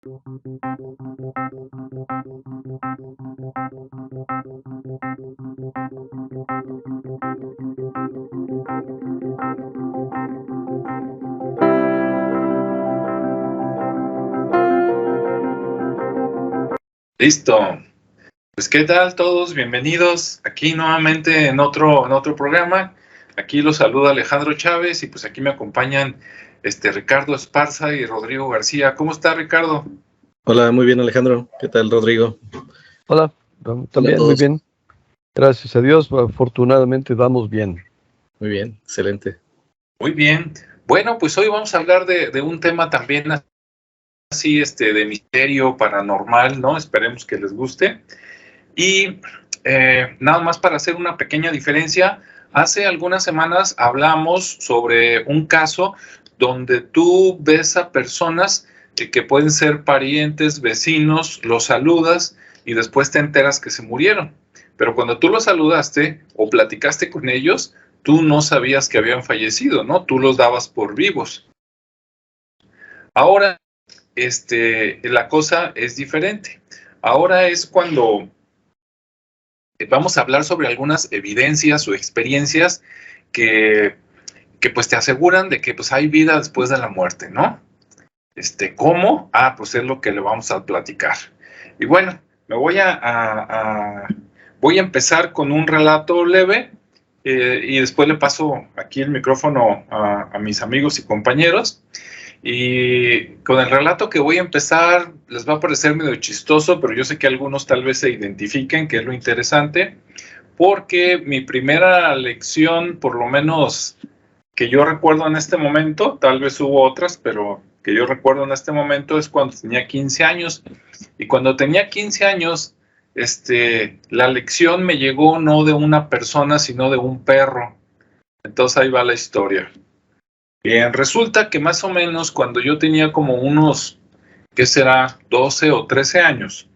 Listo. Pues, ¿qué tal todos? Bienvenidos aquí nuevamente en otro programa. Aquí los saluda Alejandro Chávez y pues aquí me acompañan Ricardo Esparza y Rodrigo García. ¿Cómo está, Ricardo? Hola, muy bien, Alejandro. ¿Qué tal, Rodrigo? Hola, también muy bien. Gracias a Dios, afortunadamente vamos bien. Muy bien, excelente. Muy bien. Bueno, pues hoy vamos a hablar de un tema también así, de misterio paranormal, ¿no? Esperemos que les guste. Y nada más para hacer una pequeña diferencia, hace algunas semanas hablamos sobre un caso donde tú ves a personas que pueden ser parientes, vecinos, los saludas y después te enteras que se murieron. Pero cuando tú los saludaste o platicaste con ellos, tú no sabías que habían fallecido, ¿no? Tú los dabas por vivos. Ahora, la cosa es diferente. Ahora es cuando vamos a hablar sobre algunas evidencias o experiencias que pues te aseguran de que pues hay vida después de la muerte, ¿no? ¿Cómo? Pues es lo que le vamos a platicar. Y bueno, me voy a empezar con un relato leve y después le paso aquí el micrófono a mis amigos y compañeros. Y con el relato que voy a empezar, les va a parecer medio chistoso, pero yo sé que algunos tal vez se identifiquen, que es lo interesante, porque mi primera lección, por lo menos que yo recuerdo en este momento, tal vez hubo otras, pero que yo recuerdo en este momento es cuando tenía 15 años. Y cuando tenía 15 años, la lección me llegó no de una persona, sino de un perro. Entonces ahí va la historia. Bien, resulta que más o menos cuando yo tenía como unos, ¿qué será? 12 o 13 años,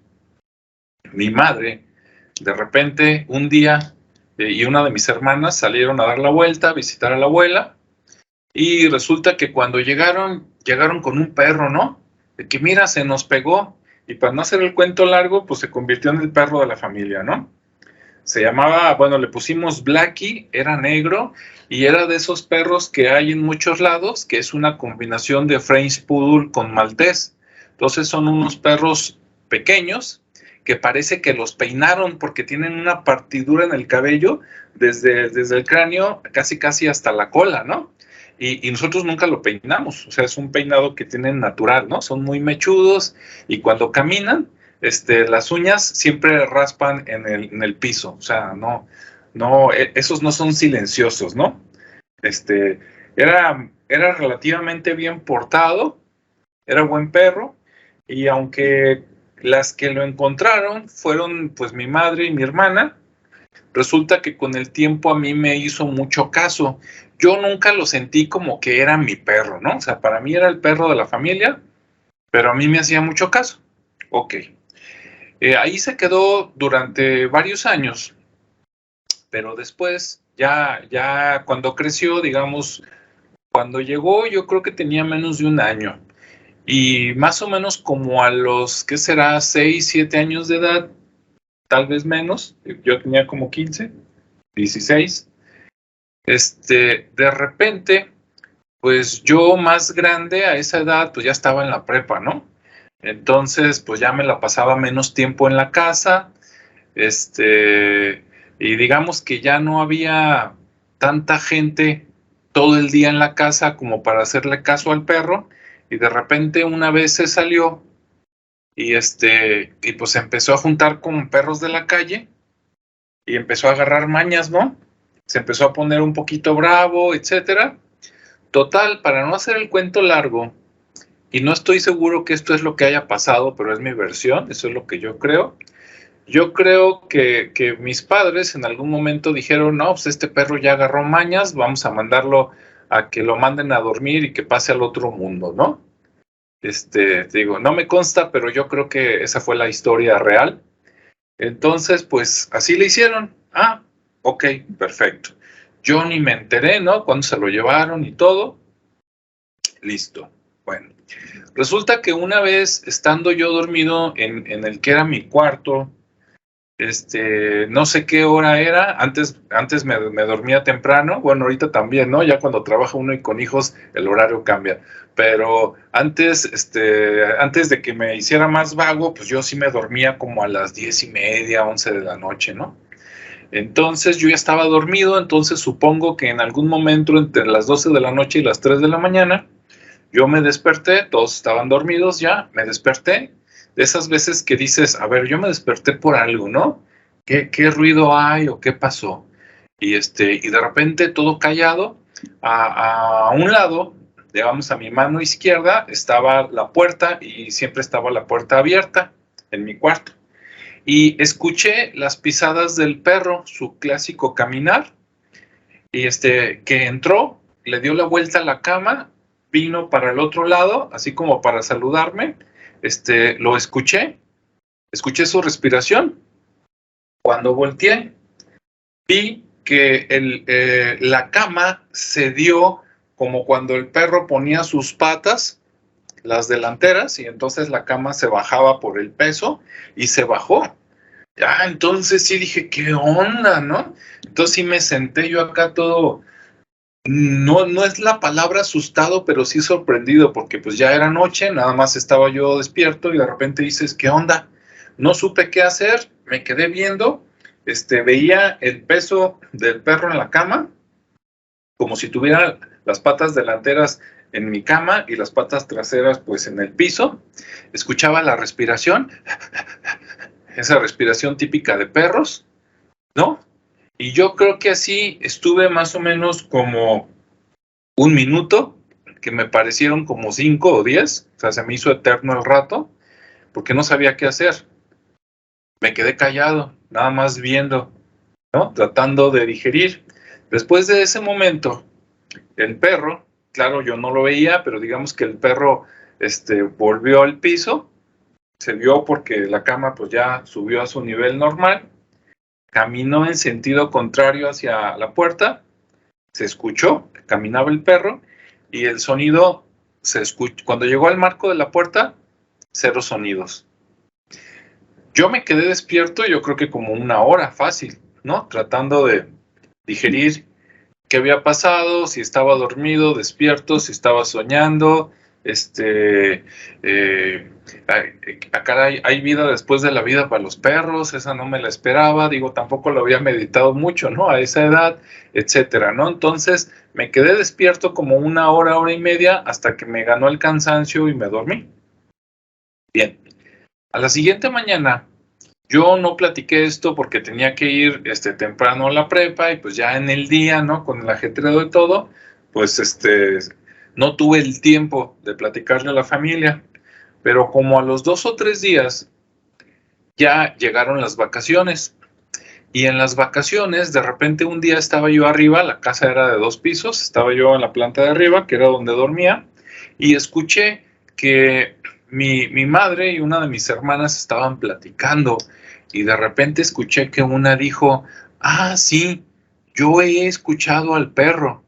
mi madre, de repente, un día, y una de mis hermanas salieron a dar la vuelta, a visitar a la abuela, y resulta que cuando llegaron con un perro, ¿no? De que mira, se nos pegó, y para no hacer el cuento largo, pues se convirtió en el perro de la familia, ¿no? Se llamaba, bueno, le pusimos Blackie, era negro y era de esos perros que hay en muchos lados, que es una combinación de French Poodle con Maltés. Entonces son unos perros pequeños que parece que los peinaron porque tienen una partidura en el cabello desde el cráneo casi hasta la cola, ¿no? Y nosotros nunca lo peinamos, o sea, es un peinado que tienen natural, ¿no? Son muy mechudos y cuando caminan, las uñas siempre raspan en el piso, o sea, no, esos no son silenciosos, ¿no? Era relativamente bien portado, era buen perro, y aunque las que lo encontraron fueron pues mi madre y mi hermana, resulta que con el tiempo a mí me hizo mucho caso. Yo nunca lo sentí como que era mi perro, ¿no? O sea, para mí era el perro de la familia, pero a mí me hacía mucho caso. Ok. Ahí se quedó durante varios años, pero después, ya cuando creció, digamos, cuando llegó, yo creo que tenía menos de un año. Y más o menos como a los, ¿qué será? 6, 7 años de edad, tal vez menos. Yo tenía como 15, 16. De repente, pues yo más grande a esa edad, pues ya estaba en la prepa, ¿no? Entonces, pues ya me la pasaba menos tiempo en la casa, y digamos que ya no había tanta gente todo el día en la casa como para hacerle caso al perro, y de repente una vez se salió y y pues empezó a juntar con perros de la calle y empezó a agarrar mañas, ¿no? Se empezó a poner un poquito bravo, etcétera. Total, para no hacer el cuento largo, y no estoy seguro que esto es lo que haya pasado, pero es mi versión, eso es lo que yo creo. Yo creo que mis padres en algún momento dijeron, no, pues este perro ya agarró mañas, vamos a mandarlo a que lo manden a dormir y que pase al otro mundo, ¿no? Digo, no me consta, pero yo creo que esa fue la historia real. Entonces, pues así le hicieron. Ok, perfecto. Yo ni me enteré, ¿no? Cuando se lo llevaron y todo. Listo. Bueno, Resulta que una vez, estando yo dormido en el que era mi cuarto, no sé qué hora era, antes me dormía temprano, bueno, ahorita también, ¿no? Ya cuando trabaja uno y con hijos, el horario cambia, pero antes de que me hiciera más vago, pues yo sí me dormía como a las 10:30, 11 de la noche, ¿no? Entonces yo ya estaba dormido, entonces supongo que en algún momento entre las 12 de la noche y las 3 de la mañana, yo me desperté, todos estaban dormidos ya, me desperté, de esas veces que dices, a ver, yo me desperté por algo, ¿no? ¿Qué ruido hay o qué pasó? Y de repente todo callado, a un lado, digamos a mi mano izquierda, estaba la puerta y siempre estaba la puerta abierta en mi cuarto. Y escuché las pisadas del perro, su clásico caminar, y que entró, le dio la vuelta a la cama, vino para el otro lado, así como para saludarme, lo escuché su respiración. Cuando volteé, vi que la cama se dio como cuando el perro ponía sus patas, las delanteras, y entonces la cama se bajaba por el peso y se bajó. Ya, entonces sí dije, ¿qué onda, no? Entonces sí me senté yo acá todo, no es la palabra asustado, pero sí sorprendido, porque pues ya era noche, nada más estaba yo despierto y de repente dices, ¿qué onda? No supe qué hacer, me quedé viendo, veía el peso del perro en la cama, como si tuviera las patas delanteras en mi cama y las patas traseras pues en el piso, escuchaba la respiración, esa respiración típica de perros, ¿no? Y yo creo que así estuve más o menos como un minuto, que me parecieron como 5 o 10, o sea, se me hizo eterno el rato, porque no sabía qué hacer. Me quedé callado, nada más viendo, ¿no? Tratando de digerir. Después de ese momento, el perro, claro, yo no lo veía, pero digamos que el perro volvió al piso, se vio porque la cama pues ya subió a su nivel normal, caminó en sentido contrario hacia la puerta, se escuchó, caminaba el perro y el sonido se escuchó. Cuando llegó al marco de la puerta, 0 sonidos. Yo me quedé despierto, yo creo que como una hora fácil, ¿no? Tratando de digerir qué había pasado, si estaba dormido, despierto, si estaba soñando, acá hay vida después de la vida para los perros, esa no me la esperaba, digo, tampoco lo había meditado mucho, ¿no? A esa edad, etcétera, ¿no? Entonces me quedé despierto como una hora, hora y media, hasta que me ganó el cansancio y me dormí. Bien, a la siguiente mañana, yo no platiqué esto porque tenía que ir temprano a la prepa y pues ya en el día, ¿no? Con el ajetreo de todo, pues no tuve el tiempo de platicarle a la familia. Pero como a los 2 o 3 días ya llegaron las vacaciones. Y en las vacaciones, de repente un día estaba yo arriba, la casa era de 2 pisos, estaba yo en la planta de arriba, que era donde dormía, y escuché que mi madre y una de mis hermanas estaban platicando y de repente escuché que una dijo, ah, sí, yo he escuchado al perro.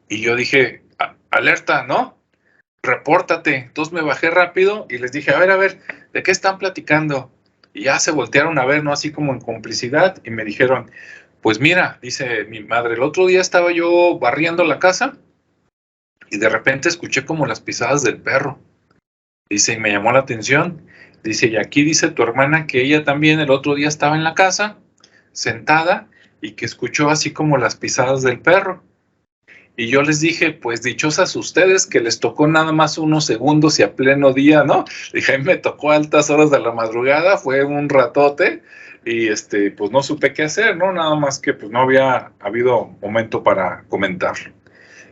Y yo dije, alerta, ¿no? Repórtate. Entonces me bajé rápido y les dije, a ver, ¿de qué están platicando? Y ya se voltearon a ver, ¿no? Así como en complicidad y me dijeron, pues mira, dice mi madre, el otro día estaba yo barriendo la casa y de repente escuché como las pisadas del perro. Dice, y me llamó la atención. Dice, y aquí dice tu hermana que ella también el otro día estaba en la casa, sentada, y que escuchó así como las pisadas del perro. Y yo les dije, pues dichosas ustedes que les tocó nada más unos segundos y a pleno día, ¿no? Dije, a mí me tocó a altas horas de la madrugada, fue un ratote, y pues no supe qué hacer, ¿no? Nada más que pues no había habido momento para comentarlo.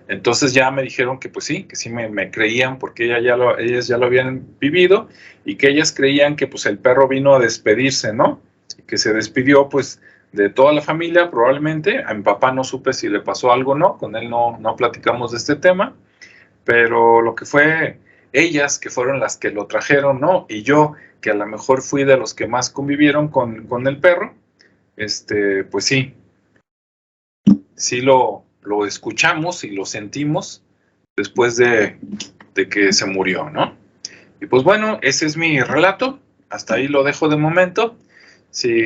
Entonces ya me dijeron que pues sí, que sí me creían porque ellas ya lo habían vivido y que ellas creían que pues el perro vino a despedirse, ¿no? Y que se despidió pues de toda la familia probablemente. A mi papá no supe si le pasó algo o no, con él no platicamos de este tema, pero lo que fue ellas que fueron las que lo trajeron, ¿no? Y yo que a lo mejor fui de los que más convivieron con el perro, pues sí lo escuchamos y lo sentimos, después de que se murió, ¿no? Y pues bueno, ese es mi relato. Hasta ahí lo dejo de momento. Si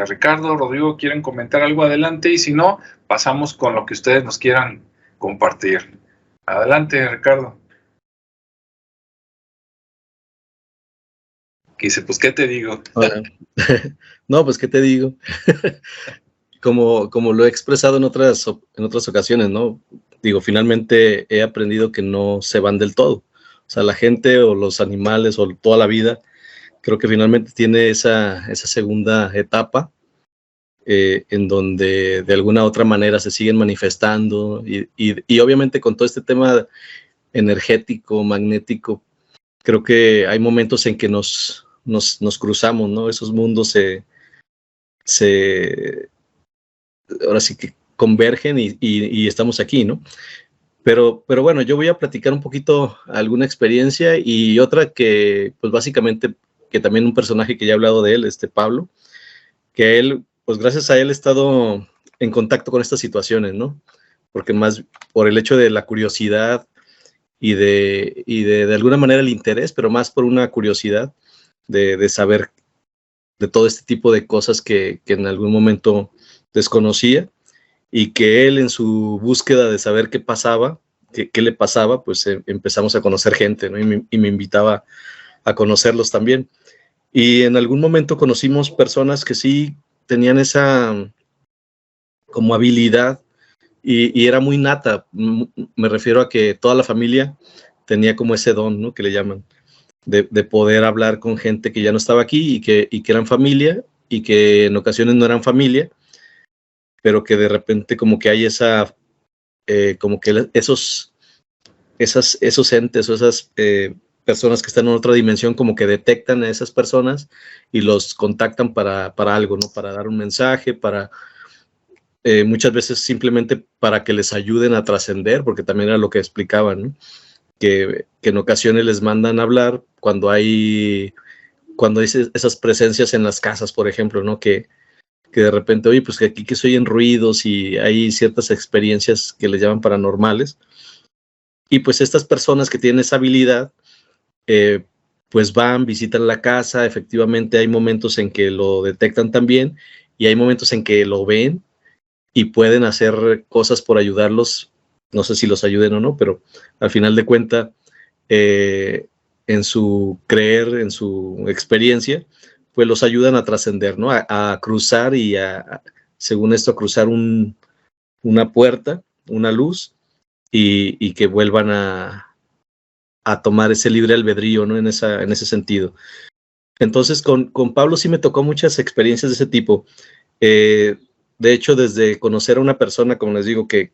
Ricardo, Rodrigo quieren comentar algo, adelante, y si no, pasamos con lo que ustedes nos quieran compartir. Adelante, Ricardo. Que dice, pues, ¿qué te digo? No, pues, ¿qué te digo? Como lo he expresado en otras ocasiones, ¿no? Digo, finalmente he aprendido que no se van del todo. O sea, la gente o los animales o toda la vida, creo que finalmente tiene esa segunda etapa en donde de alguna otra manera se siguen manifestando y obviamente con todo este tema energético, magnético, creo que hay momentos en que nos cruzamos, ¿no? Esos mundos ahora sí que convergen y estamos aquí, ¿no? Pero bueno, yo voy a platicar un poquito alguna experiencia y otra que, pues básicamente, que también un personaje que ya he hablado de él, Pablo, que él, pues gracias a él he estado en contacto con estas situaciones, ¿no? Porque más por el hecho de la curiosidad y de alguna manera el interés, pero más por una curiosidad de saber de todo este tipo de cosas que en algún momento desconocía y que él en su búsqueda de saber qué pasaba, qué le pasaba, pues empezamos a conocer gente, ¿no? Y me invitaba a conocerlos también. Y en algún momento conocimos personas que sí tenían esa como habilidad y era muy nata. Me refiero a que toda la familia tenía como ese don, ¿no? Que le llaman, de poder hablar con gente que ya no estaba aquí y que eran familia y que en ocasiones no eran familia, pero que de repente como que hay esa, como que esos entes o esas personas que están en otra dimensión como que detectan a esas personas y los contactan para algo, ¿no? Para dar un mensaje, para muchas veces simplemente para que les ayuden a trascender, porque también era lo que explicaban, ¿no? Que en ocasiones les mandan a hablar cuando hay esas presencias en las casas, por ejemplo, ¿no? Que de repente, oye, pues que aquí que se oyen ruidos y hay ciertas experiencias que les llaman paranormales. Y pues estas personas que tienen esa habilidad, pues van, visitan la casa, efectivamente hay momentos en que lo detectan también y hay momentos en que lo ven y pueden hacer cosas por ayudarlos, no sé si los ayuden o no, pero al final de cuentas, en su creer, en su experiencia, pues los ayudan a trascender, ¿no? A cruzar y según esto, a cruzar una puerta, una luz, y que vuelvan a tomar ese libre albedrío, ¿no? En ese sentido. Entonces, con Pablo sí me tocó muchas experiencias de ese tipo. De hecho, desde conocer a una persona, como les digo, que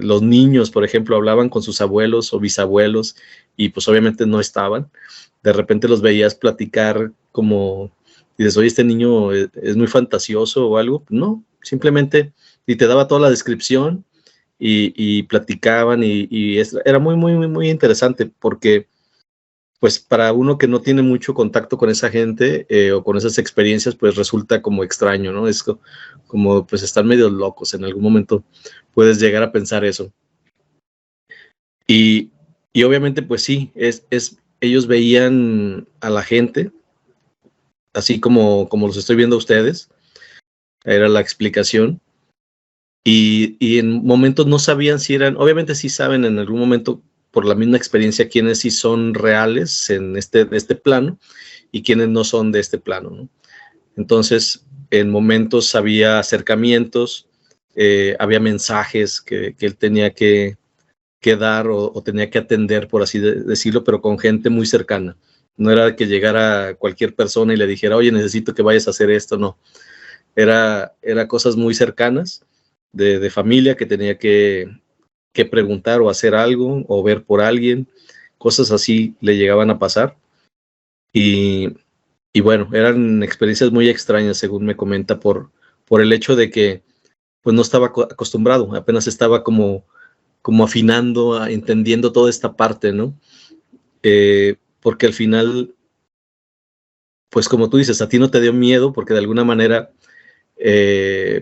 los niños, por ejemplo, hablaban con sus abuelos o bisabuelos y pues obviamente no estaban. De repente los veías platicar como, dices, oye, este niño es muy fantasioso o algo. No, simplemente, y te daba toda la descripción y platicaban y era muy, muy, muy, muy interesante porque pues para uno que no tiene mucho contacto con esa gente o con esas experiencias, pues resulta como extraño, ¿no? Es como pues están medio locos, en algún momento puedes llegar a pensar eso. Y obviamente pues sí, ellos veían a la gente, así como los estoy viendo a ustedes, era la explicación. Y en momentos no sabían si eran, obviamente sí saben en algún momento por la misma experiencia quiénes sí son reales en este plano y quiénes no son de este plano, ¿no? Entonces, en momentos había acercamientos, había mensajes que él tenía que dar o tenía que atender, por así decirlo, pero con gente muy cercana. No era que llegara cualquier persona y le dijera, oye, necesito que vayas a hacer esto, no. Era cosas muy cercanas de familia que tenía que preguntar o hacer algo o ver por alguien, cosas así le llegaban a pasar. Y bueno, eran experiencias muy extrañas, según me comenta, por el hecho de que pues no estaba acostumbrado, apenas estaba como afinando, entendiendo toda esta parte, ¿no? Porque al final, pues como tú dices, a ti no te dio miedo porque de alguna manera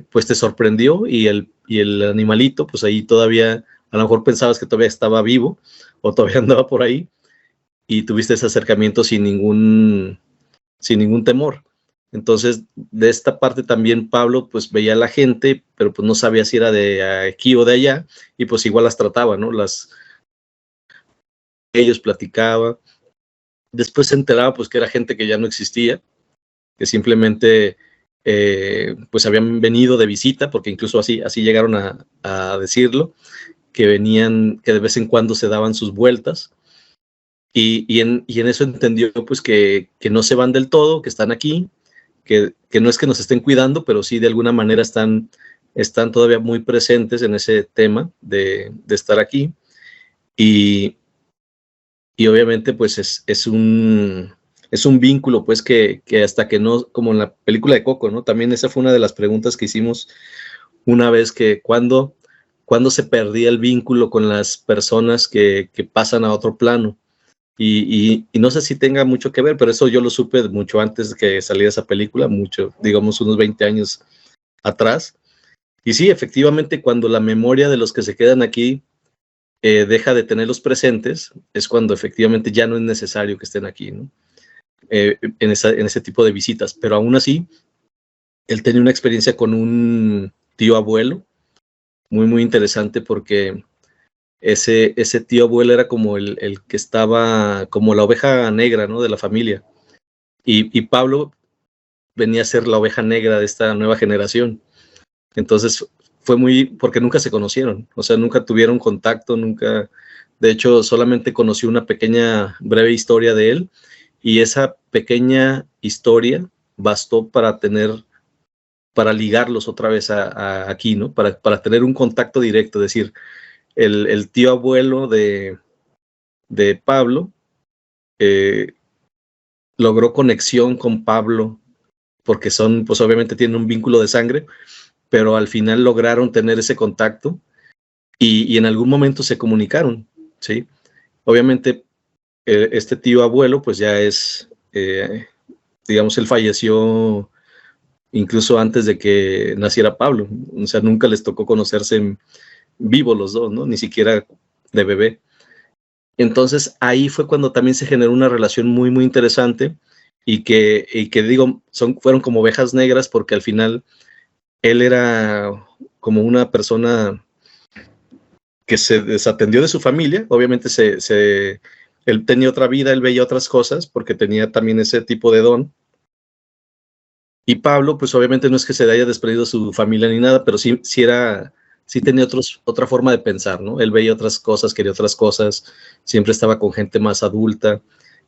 pues te sorprendió y el animalito, pues ahí todavía a lo mejor pensabas que todavía estaba vivo o todavía andaba por ahí y tuviste ese acercamiento sin ningún temor. Entonces, de esta parte también Pablo pues veía a la gente, pero pues no sabía si era de aquí o de allá, y pues igual las trataba, ¿no? Ellos platicaba. Después se enteraba pues que era gente que ya no existía, que simplemente pues habían venido de visita, porque incluso así llegaron a decirlo, que venían, que de vez en cuando se daban sus vueltas, y en eso entendió pues que no se van del todo, que están aquí, que no es que nos estén cuidando, pero sí de alguna manera están todavía muy presentes en ese tema de estar aquí, y obviamente pues es un vínculo pues que hasta que no, como en la película de Coco, ¿no? También esa fue una de las preguntas que hicimos una vez, que cuándo se perdía el vínculo con las personas que pasan a otro plano. Y no sé si tenga mucho que ver, pero eso yo lo supe mucho antes de que saliera esa película, mucho, digamos unos 20 años atrás. Y sí, efectivamente, cuando la memoria de los que se quedan aquí deja de tenerlos presentes, es cuando efectivamente ya no es necesario que estén aquí, ¿no? En ese tipo de visitas. Pero aún así, él tenía una experiencia con un tío abuelo muy, muy interesante, porque ese tío abuelo era como el que estaba como la oveja negra, ¿no? De la familia. Y Pablo venía a ser la oveja negra de esta nueva generación. Entonces fue porque nunca se conocieron, o sea, nunca tuvieron contacto, nunca, de hecho, solamente conocí una pequeña, breve historia de él, y esa pequeña historia bastó para ligarlos otra vez aquí, ¿no? Para tener un contacto directo, es decir, el tío abuelo de Pablo logró conexión con Pablo, porque pues obviamente tienen un vínculo de sangre, pero al final lograron tener ese contacto y en algún momento se comunicaron, ¿sí? Obviamente, este tío abuelo, pues ya digamos, él falleció incluso antes de que naciera Pablo, o sea, nunca les tocó conocerse en vivo los dos, ¿no? Ni siquiera de bebé. Entonces, ahí fue cuando también se generó una relación muy, muy interesante, y que digo, fueron como ovejas negras, porque al final él era como una persona que se desatendió de su familia. Obviamente él tenía otra vida, él veía otras cosas, porque tenía también ese tipo de don. Y Pablo, pues obviamente no es que se haya desprendido de su familia ni nada, pero sí tenía otra forma de pensar, ¿no? Él veía otras cosas, quería otras cosas, siempre estaba con gente más adulta.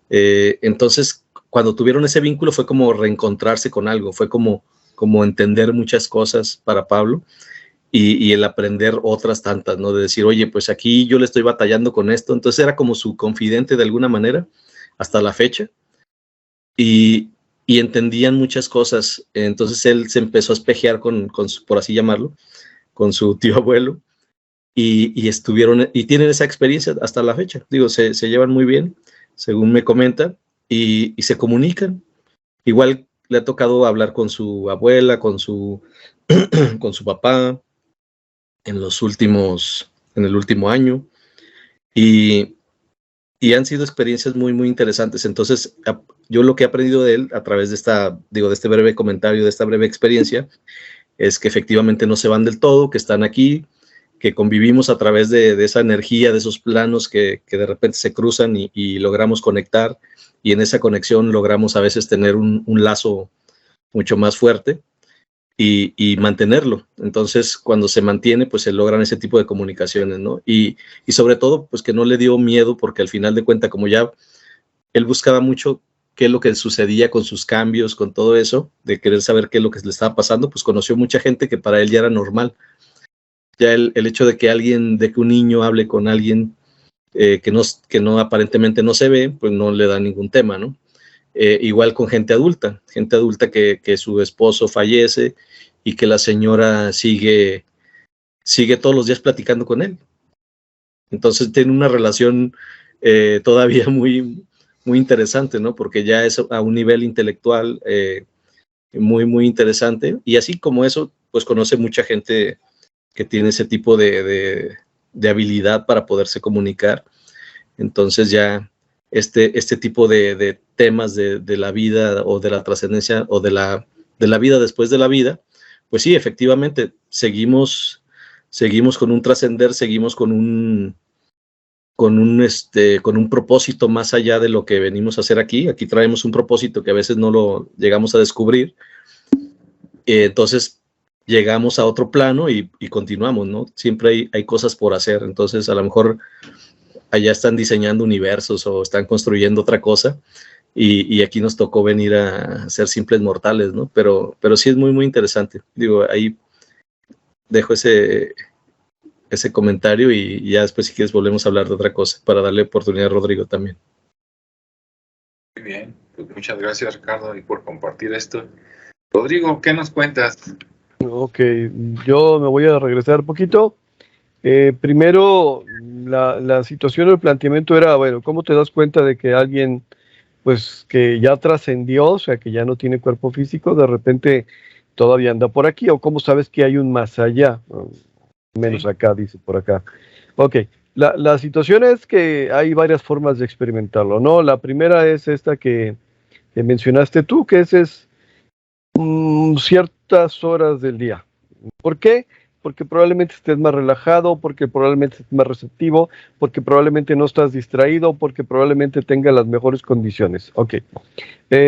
Entonces, cuando tuvieron ese vínculo, fue como reencontrarse con algo, fue como entender muchas cosas para Pablo, y el aprender otras tantas, ¿no? De decir, oye, pues aquí yo le estoy batallando con esto. Entonces era como su confidente de alguna manera hasta la fecha, y entendían muchas cosas. Entonces él se empezó a espejear por así llamarlo, con su tío abuelo, y estuvieron, y tienen esa experiencia hasta la fecha. Digo, se llevan muy bien, según me comenta, y se comunican. Igual le ha tocado hablar con su abuela, con su papá, en el último año, y han sido experiencias muy, muy interesantes. Entonces, yo lo que he aprendido de él a través de este breve comentario, de esta breve experiencia, es que efectivamente no se van del todo, que están aquí, que convivimos a través de esa energía, de esos planos que de repente se cruzan, y logramos conectar, y en esa conexión logramos a veces tener un lazo mucho más fuerte, y mantenerlo. Entonces, cuando se mantiene, pues se logran ese tipo de comunicaciones, ¿no? Y sobre todo, pues que no le dio miedo, porque al final de cuentas, como ya él buscaba mucho qué es lo que sucedía con sus cambios, con todo eso, de querer saber qué es lo que le estaba pasando, pues conoció mucha gente que para él ya era normal. Ya el hecho de que un niño hable con alguien que no aparentemente no se ve, pues no le da ningún tema, ¿no? Igual con gente adulta que su esposo fallece, y que la señora sigue todos los días platicando con él. Entonces tiene una relación todavía muy, muy interesante, ¿no? Porque ya es a un nivel intelectual muy, muy interesante, y así como eso, pues conoce mucha gente que tiene ese tipo de de habilidad para poderse comunicar. Entonces ya este tipo de temas de la vida o de la trascendencia o de la vida después de la vida, pues sí, efectivamente, seguimos con un trascender, seguimos con un propósito más allá de lo que venimos a hacer aquí. Aquí traemos un propósito que a veces no lo llegamos a descubrir. Entonces llegamos a otro plano y continuamos, ¿no? Siempre hay cosas por hacer. Entonces a lo mejor allá están diseñando universos o están construyendo otra cosa y aquí nos tocó venir a ser simples mortales, ¿no? Pero sí es muy, muy interesante. Digo, ahí dejo ese comentario y ya después si quieres volvemos a hablar de otra cosa para darle oportunidad a Rodrigo también. Muy bien, pues muchas gracias Ricardo y por compartir esto. Rodrigo, ¿qué nos cuentas? Ok, yo me voy a regresar un poquito. Primero, la situación del planteamiento era, bueno, ¿cómo te das cuenta de que alguien, pues, que ya trascendió, o sea, que ya no tiene cuerpo físico, de repente todavía anda por aquí? ¿O cómo sabes que hay un más allá? Menos Sí. acá, dice por acá. Ok, la situación es que hay varias formas de experimentarlo, ¿no? La primera es esta que mencionaste tú, que es ciertas horas del día. ¿Por qué? Porque probablemente estés más relajado, porque probablemente estés más receptivo, porque probablemente no estás distraído, porque probablemente tenga las mejores condiciones. Ok.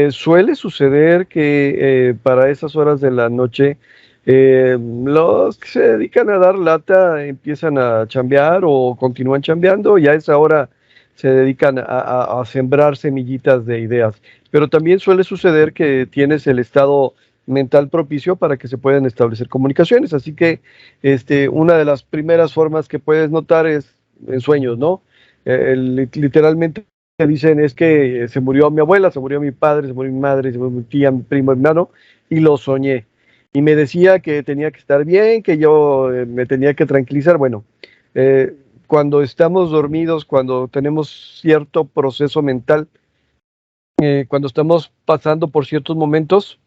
Suele suceder que para esas horas de la noche, los que se dedican a dar lata empiezan a chambear o continúan chambeando y a esa hora se dedican a sembrar semillitas de ideas. Pero también suele suceder que tienes el estado mental propicio para que se puedan establecer comunicaciones. Así que una de las primeras formas que puedes notar es en sueños, ¿no? Literalmente dicen es que se murió mi abuela, se murió mi padre, se murió mi madre, se murió mi tía, mi primo, mi hermano, y lo soñé. Y me decía que tenía que estar bien, que yo me tenía que tranquilizar. Bueno, cuando estamos dormidos, cuando tenemos cierto proceso mental, cuando estamos pasando por ciertos momentos,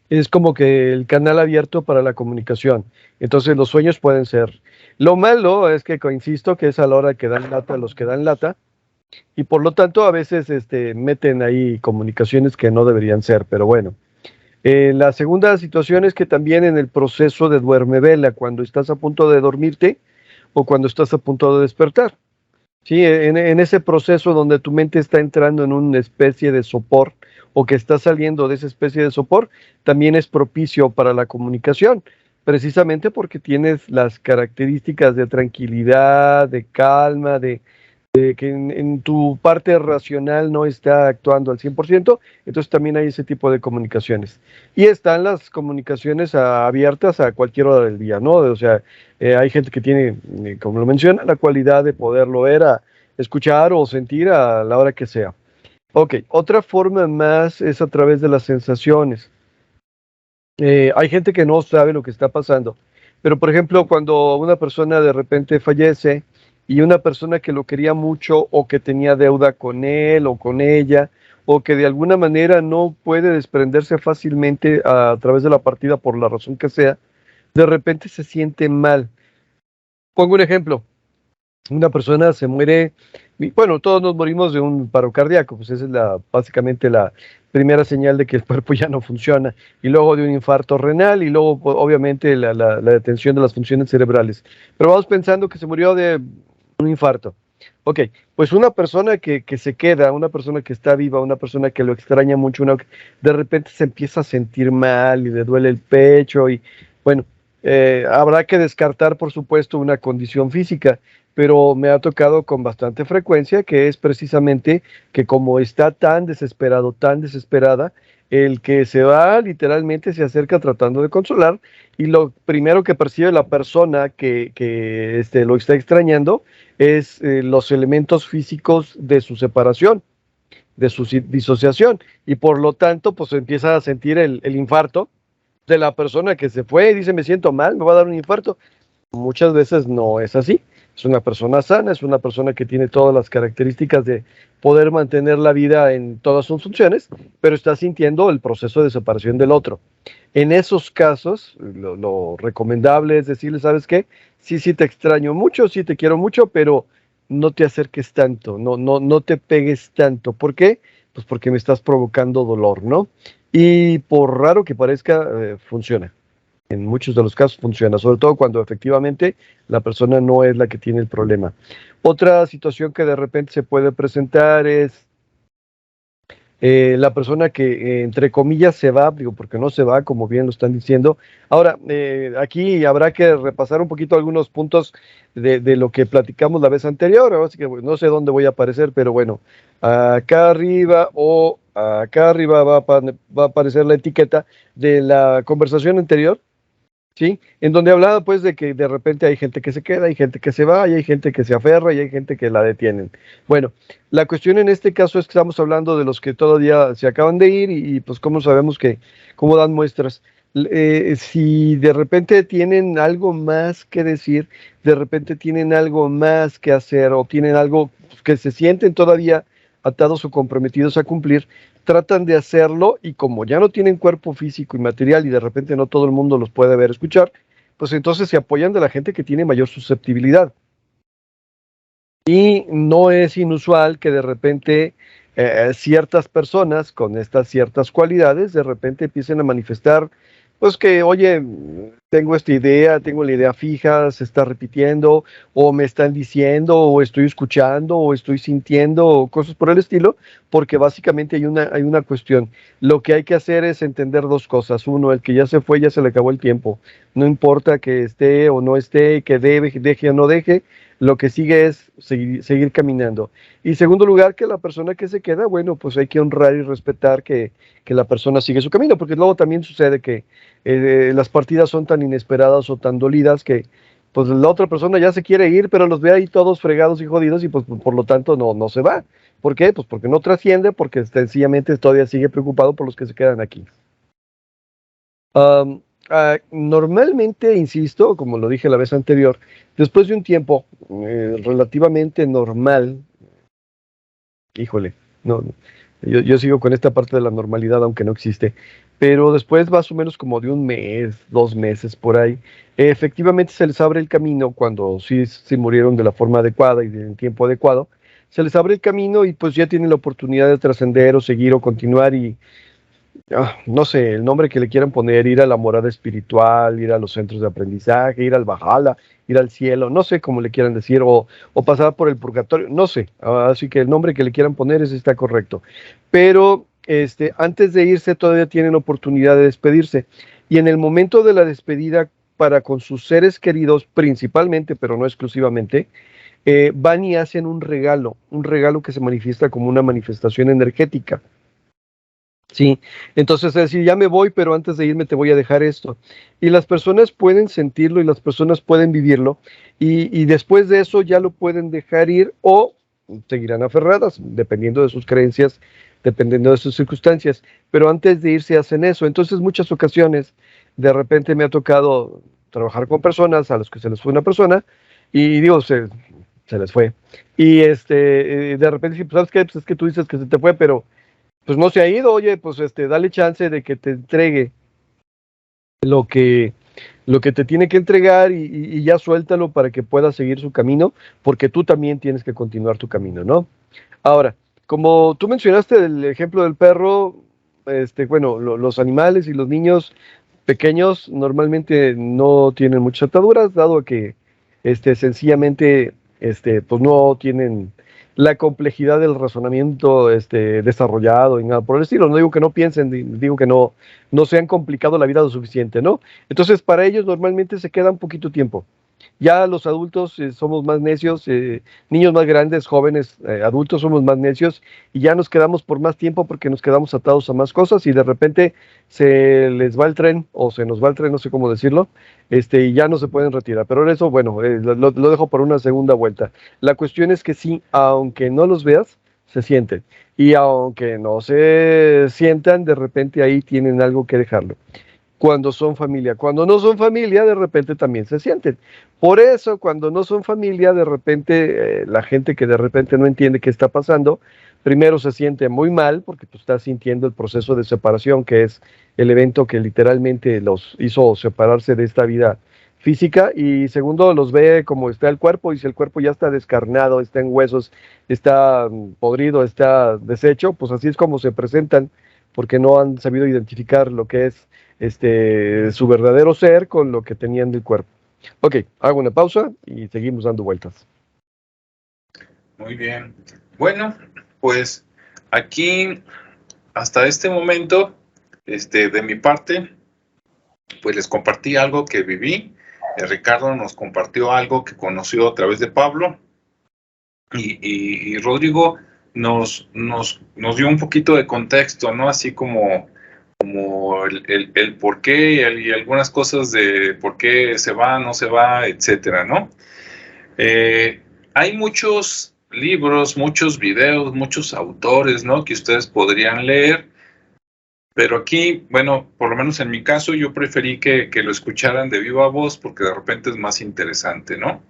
es como que el canal abierto para la comunicación. Entonces los sueños pueden ser. Lo malo es que, insisto, que es a la hora que dan lata los que dan lata, y por lo tanto a veces meten ahí comunicaciones que no deberían ser, pero bueno. La segunda situación es que también en el proceso de duerme vela, cuando estás a punto de dormirte o cuando estás a punto de despertar. Sí, en ese proceso donde tu mente está entrando en una especie de sopor o que está saliendo de esa especie de sopor, también es propicio para la comunicación, precisamente porque tienes las características de tranquilidad, de calma, de que en tu parte racional no está actuando al 100%, entonces también hay ese tipo de comunicaciones. Y están las comunicaciones abiertas a cualquier hora del día, ¿no? O sea, hay gente que tiene, como lo menciona, la cualidad de poderlo ver, escuchar o sentir a la hora que sea. Ok, otra forma más es a través de las sensaciones. Hay gente que no sabe lo que está pasando, pero por ejemplo, cuando una persona de repente fallece y una persona que lo quería mucho o que tenía deuda con él o con ella, o que de alguna manera no puede desprenderse fácilmente a través de la partida por la razón que sea, de repente se siente mal. Pongo un ejemplo. Una persona se muere, bueno, todos nos morimos de un paro cardíaco, pues esa es básicamente la primera señal de que el cuerpo ya no funciona, y luego de un infarto renal, y luego pues, obviamente la detención de las funciones cerebrales. Pero vamos pensando que se murió de un infarto. Ok, pues una persona que se queda, una persona que está viva, una persona que lo extraña mucho, de repente se empieza a sentir mal y le duele el pecho y bueno, habrá que descartar por supuesto una condición física, pero me ha tocado con bastante frecuencia que es precisamente que como está tan desesperado, tan desesperada, el que se va literalmente se acerca tratando de consolar y lo primero que percibe la persona que lo está extrañando es los elementos físicos de su separación, de su disociación, y por lo tanto, pues empieza a sentir el infarto de la persona que se fue y dice, me siento mal, me va a dar un infarto. Muchas veces no es así. Es una persona sana, es una persona que tiene todas las características de poder mantener la vida en todas sus funciones, pero está sintiendo el proceso de separación del otro. En esos casos, lo recomendable es decirle, ¿sabes qué? Sí, sí te extraño mucho, sí te quiero mucho, pero no te acerques tanto, no te pegues tanto. ¿Por qué? Pues porque me estás provocando dolor, ¿no? Y por raro que parezca, funciona. En muchos de los casos funciona, sobre todo cuando efectivamente la persona no es la que tiene el problema. Otra situación que de repente se puede presentar es la persona que, entre comillas, se va, digo, porque no se va, como bien lo están diciendo. Ahora, aquí habrá que repasar un poquito algunos puntos de lo que platicamos la vez anterior. Así que no sé dónde voy a aparecer, pero bueno, acá arriba o acá arriba va a aparecer la etiqueta de la conversación anterior. ¿Sí? En donde hablaba pues de que de repente hay gente que se queda, hay gente que se va, y hay gente que se aferra y hay gente que la detienen. Bueno, la cuestión en este caso es que estamos hablando de los que todavía se acaban de ir y pues cómo sabemos que, cómo dan muestras. Si de repente tienen algo más que decir, de repente tienen algo más que hacer o tienen algo que se sienten todavía atados o comprometidos a cumplir, tratan de hacerlo y como ya no tienen cuerpo físico y material y de repente no todo el mundo los puede ver, escuchar, pues entonces se apoyan de la gente que tiene mayor susceptibilidad. Y no es inusual que de repente ciertas personas con estas ciertas cualidades de repente empiecen a manifestar, pues que, oye, tengo esta idea, tengo la idea fija, se está repitiendo, o me están diciendo, o estoy escuchando, o estoy sintiendo, o cosas por el estilo, porque básicamente hay una cuestión. Lo que hay que hacer es entender dos cosas. Uno, el que ya se fue, ya se le acabó el tiempo. No importa que esté o no esté, que deje o no deje, lo que sigue es seguir caminando. Y segundo lugar, que la persona que se queda, bueno, pues hay que honrar y respetar que la persona sigue su camino, porque luego también sucede que las partidas son tan inesperadas o tan dolidas que pues la otra persona ya se quiere ir, pero los ve ahí todos fregados y jodidos y pues por lo tanto no se va. ¿Por qué? Pues porque no trasciende, porque sencillamente todavía sigue preocupado por los que se quedan aquí. Normalmente, insisto, como lo dije la vez anterior, después de un tiempo relativamente normal, híjole, no, yo sigo con esta parte de la normalidad, aunque no existe, pero después más o menos como de un mes, 2 meses por ahí, efectivamente se les abre el camino cuando sí murieron de la forma adecuada y en tiempo adecuado, se les abre el camino y pues ya tienen la oportunidad de trascender o seguir o continuar y no sé, el nombre que le quieran poner, ir a la morada espiritual, ir a los centros de aprendizaje, ir al Valhalla, ir al cielo, no sé cómo le quieran decir, o pasar por el purgatorio, no sé. Así que el nombre que le quieran poner ese está correcto. Pero antes de irse todavía tienen oportunidad de despedirse. Y en el momento de la despedida para con sus seres queridos, principalmente, pero no exclusivamente, van y hacen un regalo que se manifiesta como una manifestación energética. Sí, entonces es decir, ya me voy, pero antes de irme te voy a dejar esto. Y las personas pueden sentirlo y las personas pueden vivirlo y después de eso ya lo pueden dejar ir o seguirán aferradas, dependiendo de sus creencias, dependiendo de sus circunstancias. Pero antes de irse hacen eso. Entonces muchas ocasiones de repente me ha tocado trabajar con personas a las que se les fue una persona y digo, se les fue. Y de repente, pues, ¿sabes qué? Pues es que tú dices que se te fue, pero pues no se ha ido, oye, pues dale chance de que te entregue lo que, lo que te tiene que entregar y ya suéltalo para que pueda seguir su camino, porque tú también tienes que continuar tu camino, ¿no? Ahora, como tú mencionaste el ejemplo del perro, bueno, los animales y los niños pequeños normalmente no tienen muchas ataduras, dado que sencillamente pues no tienen la complejidad del razonamiento desarrollado y nada por el estilo. No digo que no piensen, digo que no se han complicado la vida lo suficiente, ¿no? Entonces, para ellos normalmente se queda un poquito tiempo. Ya los adultos somos más necios, niños más grandes, jóvenes, adultos somos más necios y ya nos quedamos por más tiempo porque nos quedamos atados a más cosas y de repente se les va el tren o se nos va el tren, no sé cómo decirlo, y ya no se pueden retirar. Pero eso, bueno, lo dejo por una segunda vuelta. La cuestión es que sí, aunque no los veas, se sienten. Y aunque no se sientan, de repente ahí tienen algo que dejarlo. cuando son familia. Cuando no son familia, de repente también se sienten. Por eso, cuando no son familia, de repente, la gente que de repente no entiende qué está pasando, primero se siente muy mal porque tú estás sintiendo el proceso de separación, que es el evento que literalmente los hizo separarse de esta vida física, y segundo, los ve como está el cuerpo, y si el cuerpo ya está descarnado, está en huesos, está podrido, está deshecho, pues así es como se presentan, porque no han sabido identificar lo que es su verdadero ser con lo que tenían del cuerpo. Ok, hago una pausa y seguimos dando vueltas. Muy bien. Bueno, pues aquí, hasta este momento, de mi parte, pues les compartí algo que viví. Ricardo nos compartió algo que conoció a través de Pablo. Y Rodrigo nos dio un poquito de contexto, ¿no? Así como el por qué y algunas cosas de por qué se va, no se va, etcétera, ¿no? Hay muchos libros, muchos videos, muchos autores, ¿no? Que ustedes podrían leer, pero aquí, bueno, por lo menos en mi caso, yo preferí que lo escucharan de viva voz porque de repente es más interesante, ¿no?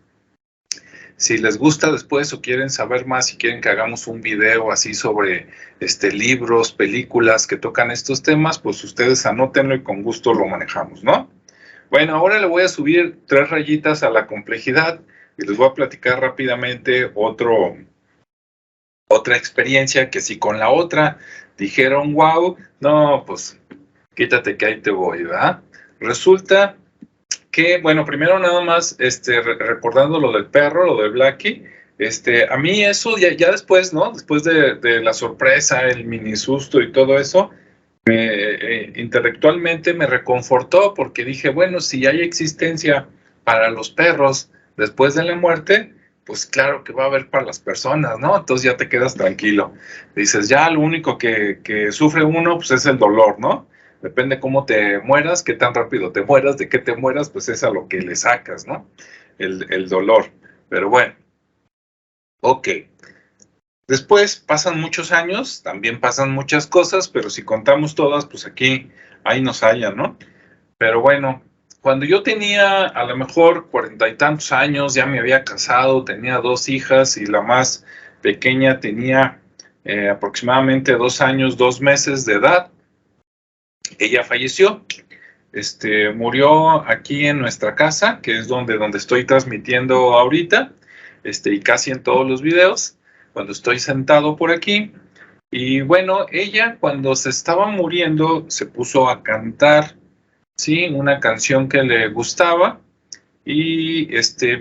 Si les gusta después o quieren saber más, si quieren que hagamos un video así sobre libros, películas que tocan estos temas, pues ustedes anótenlo y con gusto lo manejamos, ¿no? Bueno, ahora le voy a subir 3 rayitas a la complejidad y les voy a platicar rápidamente otra experiencia que si con la otra dijeron, wow, no, pues quítate que ahí te voy, ¿verdad? Resulta que, bueno, primero nada más, recordando lo del perro, lo de Blackie, a mí eso ya después, ¿no? Después de la sorpresa, el mini susto y todo eso, intelectualmente me reconfortó porque dije, bueno, si hay existencia para los perros después de la muerte, pues claro que va a haber para las personas, ¿no? Entonces ya te quedas tranquilo. Dices, ya lo único que sufre uno, pues es el dolor, ¿no? Depende cómo te mueras, qué tan rápido te mueras, de qué te mueras, pues es a lo que le sacas, ¿no? El dolor. Pero bueno, ok. Después pasan muchos años, también pasan muchas cosas, pero si contamos todas, pues aquí, ahí nos hallan, ¿no? Pero bueno, cuando yo tenía a lo mejor 40 y tantos años, ya me había casado, tenía 2 hijas y la más pequeña tenía aproximadamente 2 años, 2 meses de edad. Ella falleció, murió aquí en nuestra casa, que es donde estoy transmitiendo ahorita, y casi en todos los videos, cuando estoy sentado por aquí. Y bueno, ella cuando se estaba muriendo se puso a cantar, ¿sí? Una canción que le gustaba y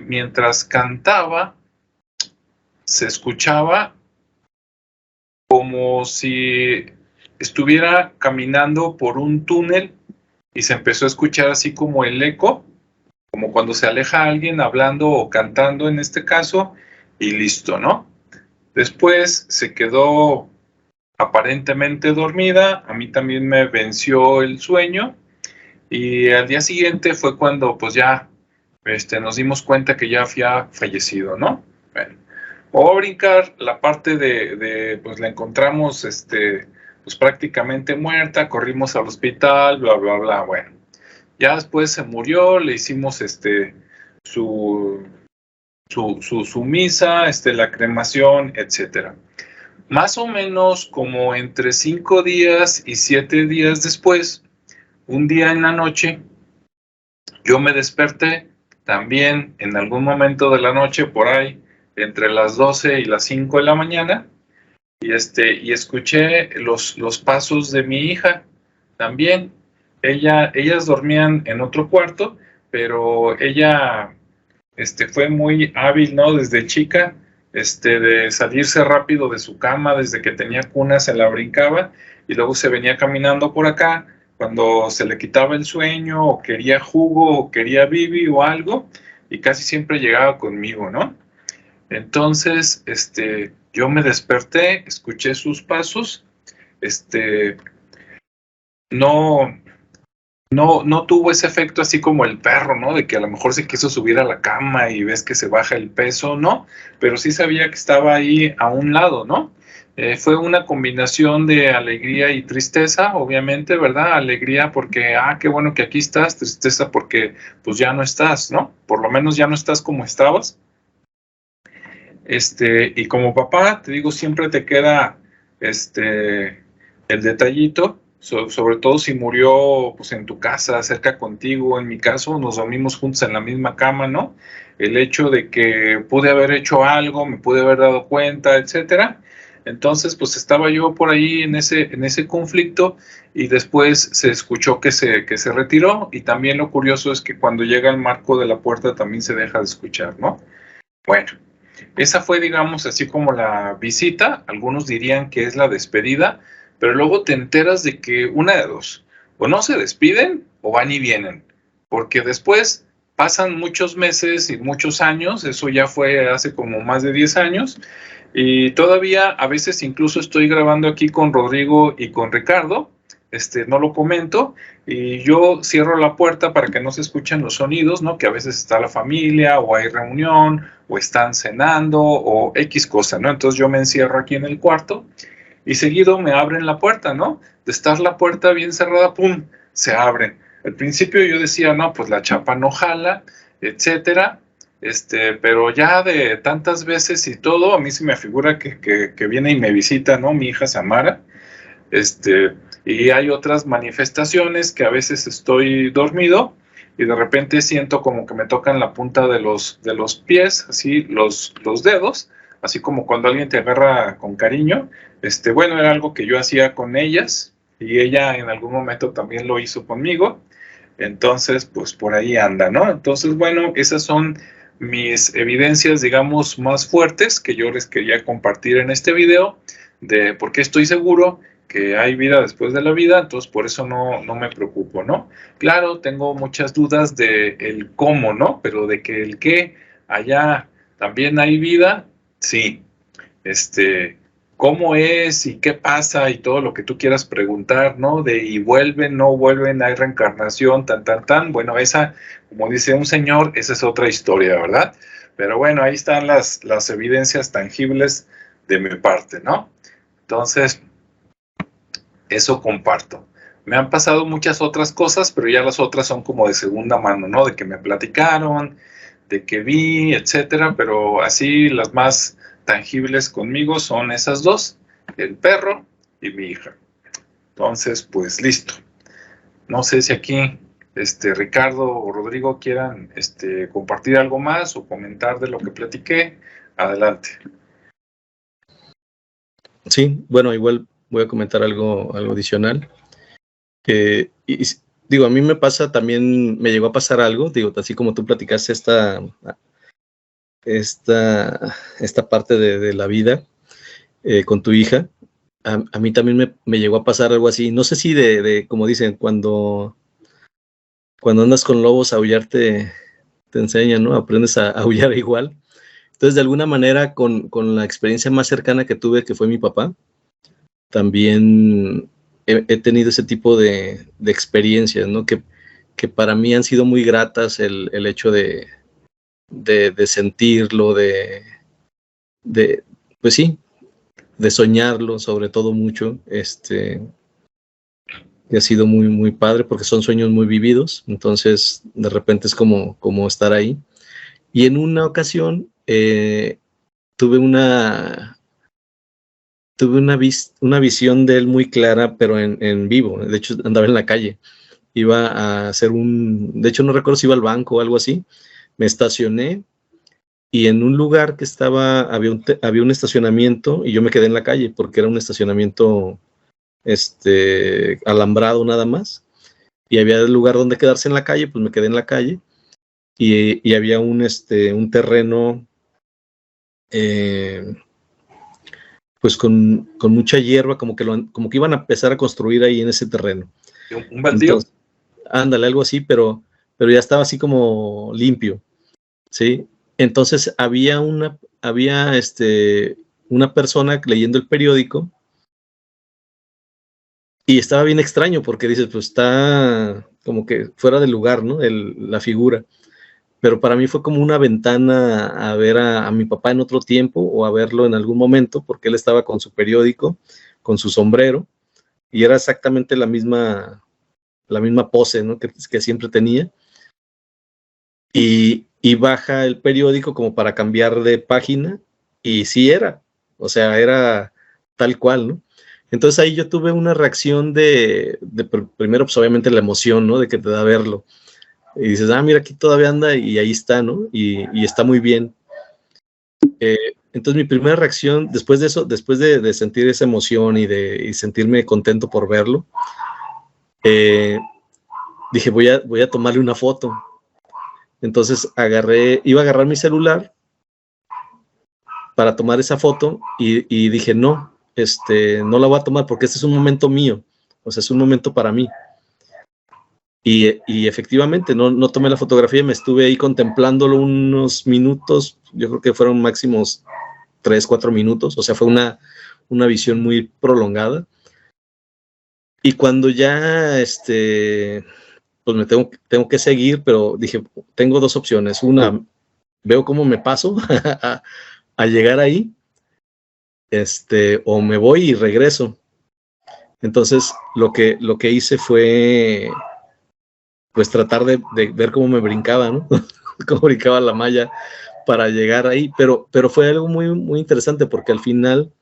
mientras cantaba se escuchaba como si estuviera caminando por un túnel y se empezó a escuchar así como el eco, como cuando se aleja alguien hablando o cantando en este caso, y listo, ¿no? Después se quedó aparentemente dormida, a mí también me venció el sueño, y al día siguiente fue cuando pues ya nos dimos cuenta que ya había fallecido, ¿no? Bueno, voy a brincar la parte pues la encontramos pues prácticamente muerta, corrimos al hospital, bla, bla, bla, bueno. Ya después se murió, le hicimos su misa, la cremación, etcétera. Más o menos como entre 5 días y 7 días después, un día en la noche, yo me desperté también en algún momento de la noche, por ahí, entre las 12 y las 5 de la mañana, y escuché los pasos de mi hija también. Ellas dormían en otro cuarto, pero ella fue muy hábil, ¿no? Desde chica, de salirse rápido de su cama, desde que tenía cuna se la brincaba, y luego se venía caminando por acá, cuando se le quitaba el sueño, o quería jugo, o quería bibi o algo, y casi siempre llegaba conmigo, ¿no? Entonces, yo me desperté, escuché sus pasos, no tuvo ese efecto así como el perro, ¿no? De que a lo mejor se quiso subir a la cama y ves que se baja el peso, ¿no? Pero sí sabía que estaba ahí a un lado, ¿no? Fue una combinación de alegría y tristeza, obviamente, ¿verdad? Alegría porque, qué bueno que aquí estás, tristeza porque pues ya no estás, ¿no? Por lo menos ya no estás como estabas. Y como papá, te digo, siempre te queda el detallito, sobre todo si murió pues en tu casa, cerca contigo. En mi caso, nos dormimos juntos en la misma cama, ¿no? El hecho de que pude haber hecho algo, me pude haber dado cuenta, etcétera. Entonces, pues estaba yo por ahí en ese conflicto, y después se escuchó que se retiró. Y también lo curioso es que cuando llega al marco de la puerta también se deja de escuchar, ¿no? Bueno, esa fue, digamos, así como la visita. Algunos dirían que es la despedida, pero luego te enteras de que una de dos: o no se despiden o van y vienen, porque después pasan muchos meses y muchos años. Eso ya fue hace como más de 10 años, y todavía a veces incluso estoy grabando aquí con Rodrigo y con Ricardo. No lo comento, y yo cierro la puerta para que no se escuchen los sonidos, ¿no? Que a veces está la familia, o hay reunión, o están cenando, o X cosa, ¿no? Entonces yo me encierro aquí en el cuarto, y seguido me abren la puerta, ¿no? De estar la puerta bien cerrada, ¡pum!, se abren. Al principio yo decía, no, pues la chapa no jala, etcétera. Pero ya de tantas veces y todo, a mí se me figura que viene y me visita, ¿no? Mi hija Samara. Y hay otras manifestaciones que a veces estoy dormido y de repente siento como que me tocan la punta de los pies, así los dedos, así como cuando alguien te agarra con cariño. Bueno, era algo que yo hacía con ellas, y ella en algún momento también lo hizo conmigo. Entonces, pues por ahí anda, ¿no? Entonces, bueno, esas son mis evidencias, digamos, más fuertes que yo les quería compartir en este video, de por qué estoy seguro que hay vida después de la vida. Entonces por eso no me preocupo, ¿no? Claro, tengo muchas dudas de el cómo, ¿no? Pero de que el qué, allá también hay vida, sí. Cómo es y qué pasa y todo lo que tú quieras preguntar, ¿no? De y vuelven, no vuelven, hay reencarnación, tan. Bueno, esa, como dice un señor, esa es otra historia, ¿verdad? Pero bueno, ahí están las evidencias tangibles de mi parte, ¿no? Entonces, eso comparto. Me han pasado muchas otras cosas, pero ya las otras son como de segunda mano, ¿no? De que me platicaron, de que vi, etcétera. Pero así las más tangibles conmigo son esas dos: el perro y mi hija. Entonces, pues listo. No sé si aquí Ricardo o Rodrigo quieran compartir algo más o comentar de lo que platiqué. Adelante. Sí, bueno, igual voy a comentar algo adicional. Digo, a mí me pasa también, me llegó a pasar algo, digo, así como tú platicaste esta parte de la vida con tu hija. A mí también me llegó a pasar algo así. No sé si como dicen, cuando andas con lobos, aullar te enseñan, ¿no? Aprendes a aullar igual. Entonces, de alguna manera, con la experiencia más cercana que tuve, que fue mi papá, también he tenido ese tipo de experiencias, ¿no? Que para mí han sido muy gratas, el hecho de sentirlo, pues sí, de soñarlo, sobre todo mucho, que ha sido muy, muy padre, porque son sueños muy vividos. Entonces de repente es como estar ahí. Y en una ocasión tuve una visión de él muy clara, pero en vivo. De hecho, andaba en la calle, iba a hacer de hecho no recuerdo si iba al banco o algo así. Me estacioné, y en un lugar que había un estacionamiento, y yo me quedé en la calle porque era un estacionamiento alambrado nada más, y había el lugar donde quedarse en la calle. Pues me quedé en la calle, y había un terreno pues con mucha hierba, como que iban a empezar a construir ahí en ese terreno. ¿Un baldío? Entonces, ándale, algo así, pero ya estaba así como limpio, ¿sí? Entonces había una persona leyendo el periódico, y estaba bien extraño porque dices, pues está como que fuera de lugar, ¿no? La figura. pero para mí fue como una ventana a ver a mi papá en otro tiempo o a verlo en algún momento, porque él estaba con su periódico, con su sombrero, y era exactamente la misma pose, ¿no? que siempre tenía. Y baja el periódico como para cambiar de página, y sí era, o sea, era tal cual, ¿no? Entonces ahí yo tuve una reacción primero, pues obviamente la emoción, ¿no? De que te da verlo. Y dices, mira, aquí todavía anda y ahí está, ¿no? Y está muy bien. Entonces mi primera reacción, después de eso, después de sentir esa emoción y sentirme contento por verlo, dije, voy a tomarle una foto. Entonces iba a agarrar mi celular para tomar esa foto y dije, no la voy a tomar porque este es un momento mío, o sea, es un momento para mí. Y efectivamente, no tomé la fotografía, me estuve ahí contemplándolo unos minutos, yo creo que fueron máximos 3, 4 minutos, o sea, fue una visión muy prolongada. Y cuando ya, pues me tengo que seguir, pero dije, tengo dos opciones. Una, veo cómo me paso a llegar ahí, o me voy y regreso. Entonces, lo que hice fue, pues, tratar de ver cómo me brincaba, ¿no? Cómo brincaba la malla para llegar ahí, pero fue algo muy, muy interesante, porque al final,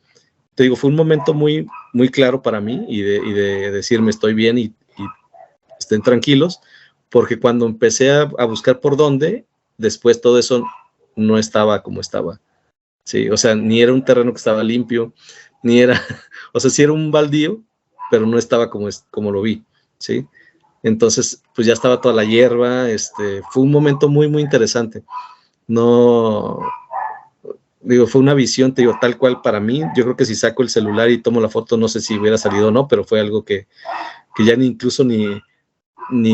te digo, fue un momento muy, muy claro para mí, y de decirme, estoy bien y estén tranquilos, porque cuando empecé a buscar por dónde, después todo eso no estaba como estaba. Sí, o sea, ni era un terreno que estaba limpio, ni era, o sea, sí era un baldío, pero no estaba como lo vi, ¿sí? Entonces, pues ya estaba toda la hierba, fue un momento muy, muy interesante. No, digo, fue una visión, te digo, tal cual para mí. Yo creo que si saco el celular y tomo la foto, no sé si hubiera salido o no, pero fue algo que ya incluso ni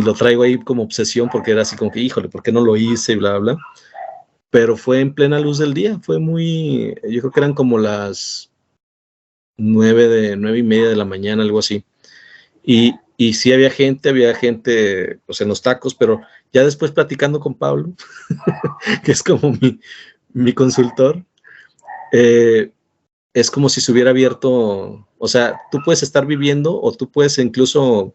lo traigo ahí como obsesión, porque era así como que, híjole, ¿por qué no lo hice? Y bla, bla, bla. Pero fue en plena luz del día, yo creo que eran como las 9:30 de la mañana, algo así. Y sí había gente, pues, en los tacos, pero ya después platicando con Pablo, que es como mi consultor, es como si se hubiera abierto, o sea, tú puedes estar viviendo o tú puedes incluso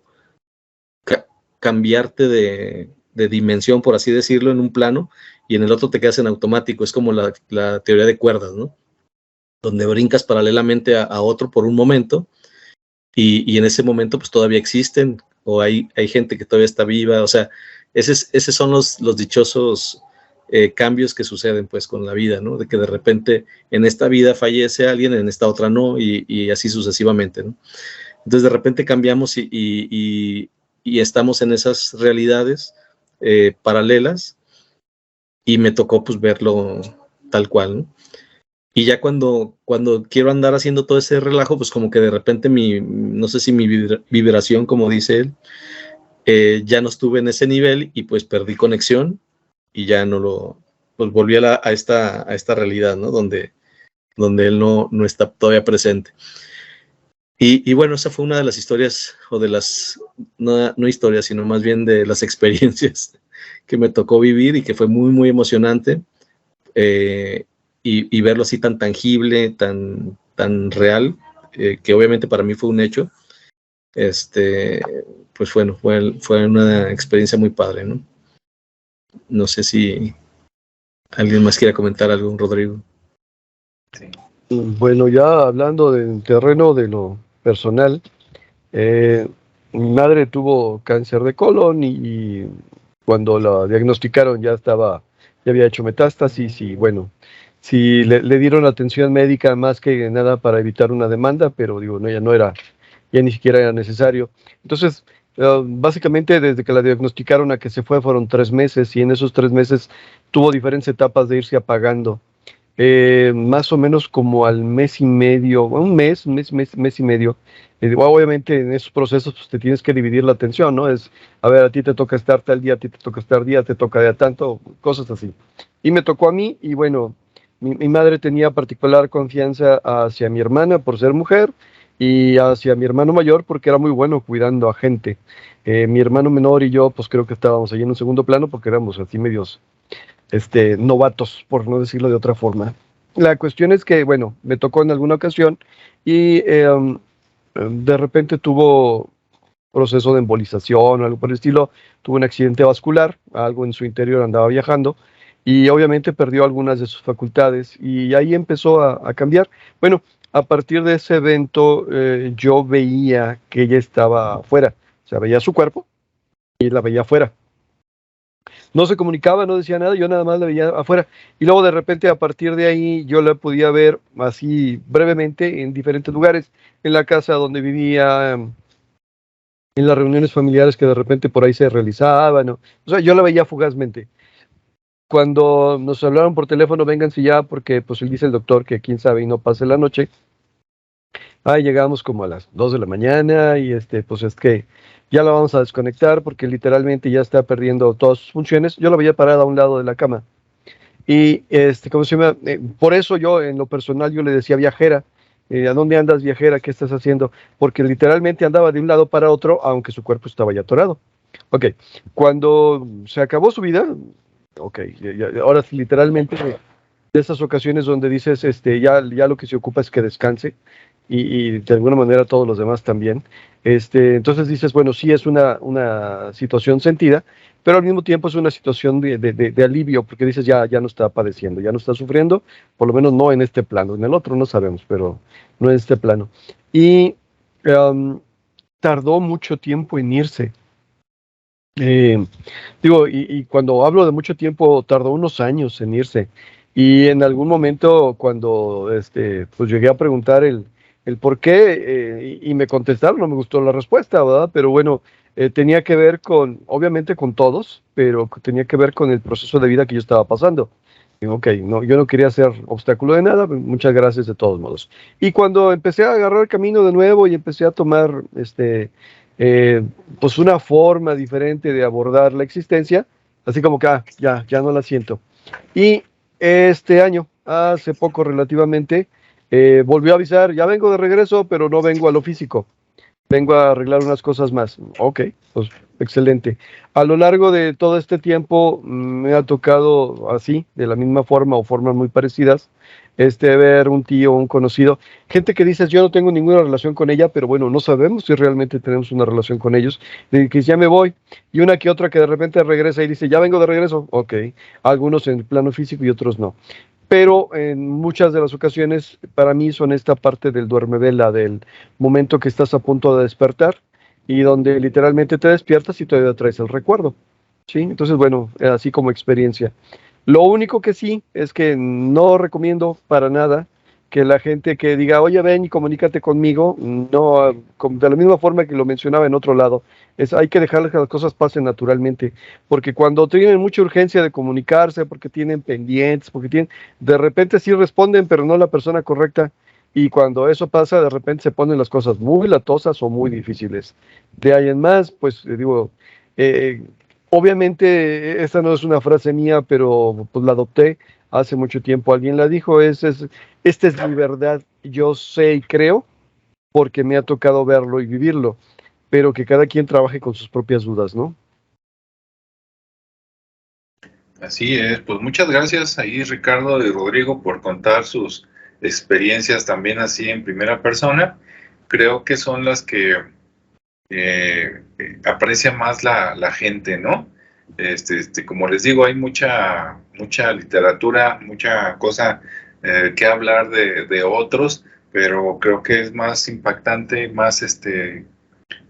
cambiarte de dimensión, por así decirlo, en un plano, y en el otro te quedas en automático. Es como la teoría de cuerdas, ¿no? Donde brincas paralelamente a otro por un momento, y en ese momento pues todavía existen, o hay gente que todavía está viva. O sea, esos son los dichosos cambios que suceden pues con la vida, ¿no? De que de repente en esta vida fallece alguien, en esta otra no, y así sucesivamente, ¿no? Entonces de repente cambiamos y estamos en esas realidades paralelas, y me tocó pues verlo tal cual, ¿no? Y ya cuando quiero andar haciendo todo ese relajo, pues como que de repente no sé si mi vibración, como dice él, ya no estuve en ese nivel, y pues perdí conexión, y ya pues volví a esta realidad, ¿no? Donde él no está todavía presente. Y bueno, esa fue una de las historias, o de las, no historias, sino más bien de las experiencias que me tocó vivir, y que fue muy, muy emocionante, y verlo así tan tangible, tan real, que obviamente para mí fue un hecho. Pues bueno, fue una experiencia muy padre, ¿no? No sé si alguien más quiera comentar algo, Rodrigo. Sí. Bueno, ya hablando del terreno de lo personal, mi madre tuvo cáncer de colon, y cuando la diagnosticaron ya había hecho metástasis, y bueno, sí le dieron atención médica más que nada para evitar una demanda, pero digo, no, ya ni siquiera era necesario. Entonces, básicamente desde que la diagnosticaron a que se fueron 3 meses, y en esos 3 meses tuvo diferentes etapas de irse apagando. Más o menos como al mes y medio, mes y medio. Obviamente en esos procesos pues, te tienes que dividir la atención, ¿no? A ver, a ti te toca estar tal día, a ti te toca estar día, te toca de tanto, cosas así. Y me tocó a mí, y bueno, mi madre tenía particular confianza hacia mi hermana por ser mujer, y hacia mi hermano mayor porque era muy bueno cuidando a gente. Mi hermano menor y yo, pues creo que estábamos ahí en un segundo plano porque éramos así medios novatos, por no decirlo de otra forma. La cuestión es que, bueno, me tocó en alguna ocasión y de repente tuvo proceso de embolización o algo por el estilo, tuvo un accidente vascular, algo en su interior andaba viajando y obviamente perdió algunas de sus facultades y ahí empezó a cambiar. Bueno, a partir de ese evento yo veía que ella estaba afuera, o sea, veía su cuerpo y la veía afuera. No se comunicaba, no decía nada, yo nada más la veía afuera. Y luego de repente a partir de ahí yo la podía ver así brevemente en diferentes lugares, en la casa donde vivía, en las reuniones familiares que de repente por ahí se realizaban, ¿no? O sea, yo la veía fugazmente. Cuando nos hablaron por teléfono, vénganse ya, porque pues él dice el doctor que quién sabe y no pase la noche. Ahí llegamos como a las 2 de la mañana y pues es que ya la vamos a desconectar porque literalmente ya está perdiendo todas sus funciones. Yo la veía parada a un lado de la cama. Y ¿cómo se llama? Por eso yo en lo personal yo le decía viajera. ¿A dónde andas, viajera? ¿Qué estás haciendo? Porque literalmente andaba de un lado para otro, aunque su cuerpo estaba ya atorado. Ok, cuando se acabó su vida, ok, ahora sí, literalmente de esas ocasiones donde dices, ya lo que se ocupa es que descanse y de alguna manera todos los demás también. Entonces dices, bueno, sí es una situación sentida, pero al mismo tiempo es una situación de alivio, porque dices, ya no está padeciendo, ya no está sufriendo, por lo menos no en este plano, en el otro no sabemos, pero no en este plano. Y tardó mucho tiempo en irse. Digo, y cuando hablo de mucho tiempo, tardó unos años en irse. Y en algún momento, cuando pues llegué a preguntar el por qué, y me contestaron, no me gustó la respuesta, ¿verdad? Pero bueno, tenía que ver obviamente con todos, pero tenía que ver con el proceso de vida que yo estaba pasando. Digo, ok, no, yo no quería ser obstáculo de nada, muchas gracias de todos modos. Y cuando empecé a agarrar el camino de nuevo y empecé a tomar eh, pues una forma diferente de abordar la existencia, así como que ya no la siento. Y este año, hace poco relativamente, volvió a avisar, ya vengo de regreso, pero no vengo a lo físico, vengo a arreglar unas cosas más. Ok, pues excelente. A lo largo de todo este tiempo me ha tocado así, de la misma forma o formas muy parecidas, ver un tío, un conocido, gente que dices, yo no tengo ninguna relación con ella, pero bueno, no sabemos si realmente tenemos una relación con ellos, de que ya me voy, y una que otra que de repente regresa y dice, ya vengo de regreso, ok, algunos en el plano físico y otros no. Pero en muchas de las ocasiones para mí son esta parte del duermevela, del momento que estás a punto de despertar y donde literalmente te despiertas y todavía traes el recuerdo, ¿sí? Entonces, bueno, así como experiencia. Lo único que sí es que no recomiendo para nada que la gente que diga, oye, ven y comunícate conmigo, no, de la misma forma que lo mencionaba en otro lado, hay que dejar que las cosas pasen naturalmente, porque cuando tienen mucha urgencia de comunicarse, porque tienen pendientes, de repente sí responden, pero no la persona correcta, y cuando eso pasa, de repente se ponen las cosas muy latosas o muy difíciles. De ahí en más, pues digo, eh, obviamente, esta no es una frase mía, pero pues la adopté hace mucho tiempo. Alguien la dijo, esta es mi verdad. Yo sé y creo porque me ha tocado verlo y vivirlo, pero que cada quien trabaje con sus propias dudas, ¿no? Así es, pues muchas gracias ahí Ricardo y Rodrigo por contar sus experiencias también así en primera persona. Creo que son las que aprecia más la gente, ¿no? Como les digo, hay mucha literatura, mucha cosa que hablar de otros, pero creo que es más impactante, más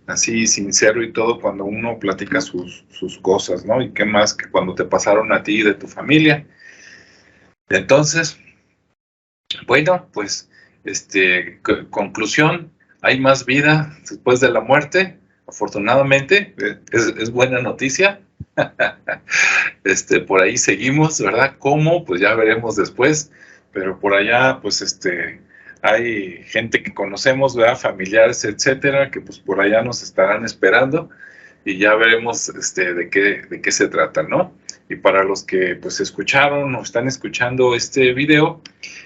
así sincero y todo cuando uno platica sus cosas, ¿no? Y qué más que cuando te pasaron a ti y de tu familia. Entonces, bueno, pues, conclusión, hay más vida después de la muerte, afortunadamente, es buena noticia. Por ahí seguimos, ¿verdad? ¿Cómo? Pues ya veremos después, pero por allá, pues, hay gente que conocemos, ¿verdad? Familiares, etcétera, que pues por allá nos estarán esperando y ya veremos, de qué se trata, ¿no? Y para los que, pues, escucharon o están escuchando este video,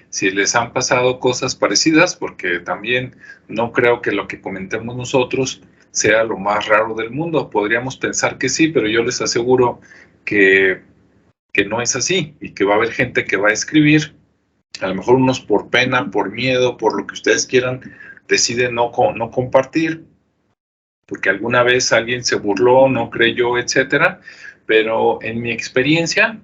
si les han pasado cosas parecidas, porque también no creo que lo que comentemos nosotros sea lo más raro del mundo. Podríamos pensar que sí, pero yo les aseguro que que no es así y que va a haber gente que va a escribir, a lo mejor unos por pena, por miedo, por lo que ustedes quieran, deciden no compartir, porque alguna vez alguien se burló, no creyó, etcétera. Pero en mi experiencia,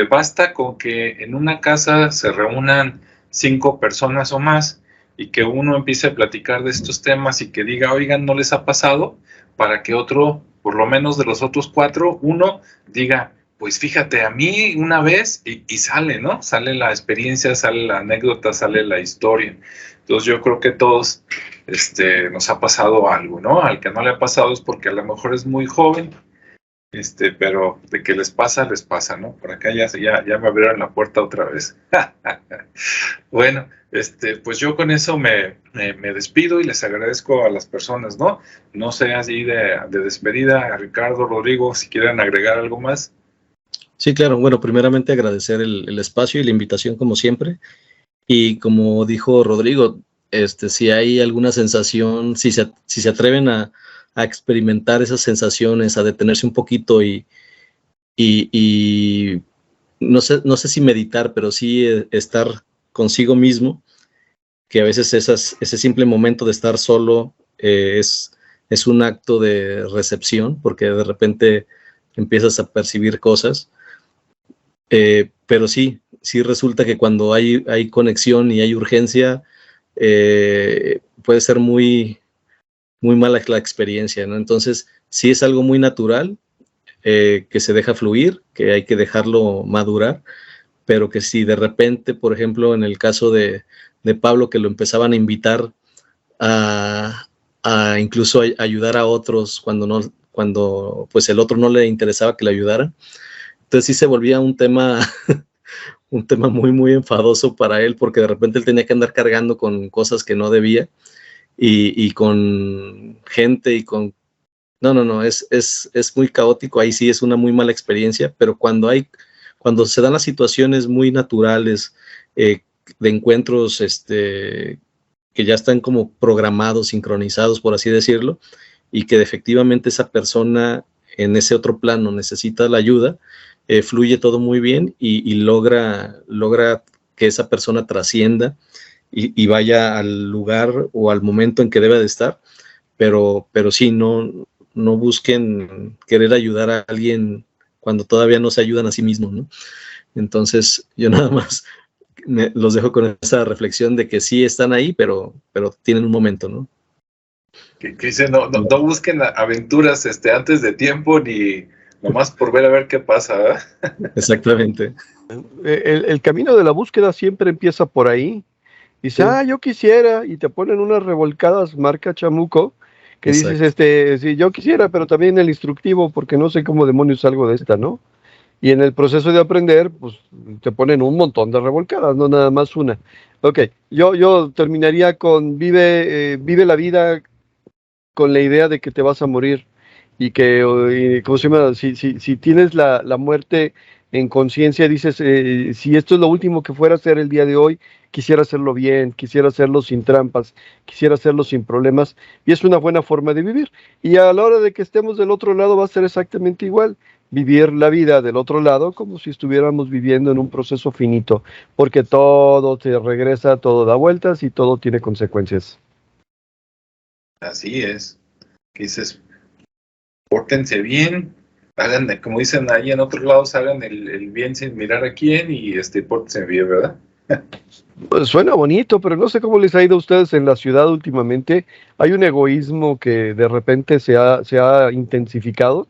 basta con que en una casa se reúnan 5 personas o más y que uno empiece a platicar de estos temas y que diga, oigan, ¿no les ha pasado? Para que otro, por lo menos de los otros 4, uno diga, pues fíjate, a mí una vez, y sale, ¿no? Sale la experiencia, sale la anécdota, sale la historia. Entonces yo creo que todos nos ha pasado algo, ¿no? Al que no le ha pasado es porque a lo mejor es muy joven, pero de que les pasa, ¿no? Por acá ya me abrieron la puerta otra vez. Bueno, pues yo con eso me despido y les agradezco a las personas, ¿no? No sé, así de despedida, a Ricardo, Rodrigo, si quieren agregar algo más. Sí, claro. Bueno, primeramente agradecer el espacio y la invitación como siempre. Y como dijo Rodrigo, si hay alguna sensación, si se atreven a experimentar esas sensaciones, a detenerse un poquito y no sé si meditar, pero sí estar consigo mismo, que a veces ese simple momento de estar solo es un acto de recepción, porque de repente empiezas a percibir cosas. Pero sí resulta que cuando hay conexión y hay urgencia, puede ser muy, muy mala la experiencia, ¿no? Entonces, sí es algo muy natural, que se deja fluir, que hay que dejarlo madurar, pero que si de repente, por ejemplo, en el caso de Pablo, que lo empezaban a invitar a incluso ayudar a otros cuando pues el otro no le interesaba que le ayudara. Entonces sí se volvía un tema muy, muy enfadoso para él, porque de repente él tenía que andar cargando con cosas que no debía y con gente y con... No, es muy caótico. Ahí sí es una muy mala experiencia, pero cuando se dan las situaciones muy naturales, de encuentros que ya están como programados, sincronizados, por así decirlo, y que efectivamente esa persona en ese otro plano necesita la ayuda, fluye todo muy bien y logra que esa persona trascienda y vaya al lugar o al momento en que debe de estar, pero sí, no busquen querer ayudar a alguien cuando todavía no se ayudan a sí mismos, ¿no? Entonces yo nada más los dejo con esa reflexión de que sí están ahí, pero tienen un momento, ¿no? Que dice, no busquen aventuras antes de tiempo, ni nomás por ver a ver qué pasa, ¿verdad? Exactamente. El camino de la búsqueda siempre empieza por ahí. Dice, Sí. yo quisiera, y te ponen unas revolcadas marca chamuco, que Exacto. dices, sí, yo quisiera, pero también el instructivo, porque no sé cómo demonios salgo de esta, ¿no? Y en el proceso de aprender, pues te ponen un montón de revolcadas, no nada más una. Ok, yo terminaría con vive la vida con la idea de que te vas a morir y que, ¿cómo se llama? Si tienes la muerte en conciencia, dices, si esto es lo último que fuera a hacer el día de hoy, quisiera hacerlo bien, quisiera hacerlo sin trampas, quisiera hacerlo sin problemas, y es una buena forma de vivir. Y a la hora de que estemos del otro lado va a ser exactamente igual, vivir la vida del otro lado como si estuviéramos viviendo en un proceso finito, porque todo te regresa, todo da vueltas y todo tiene consecuencias. Así es. Que dices, pórtense bien, hagan, como dicen ahí en otros lados, hagan el bien sin mirar a quién y pórtense bien, ¿verdad? Pues suena bonito, pero no sé cómo les ha ido a ustedes en la ciudad últimamente. Hay un egoísmo que de repente se ha intensificado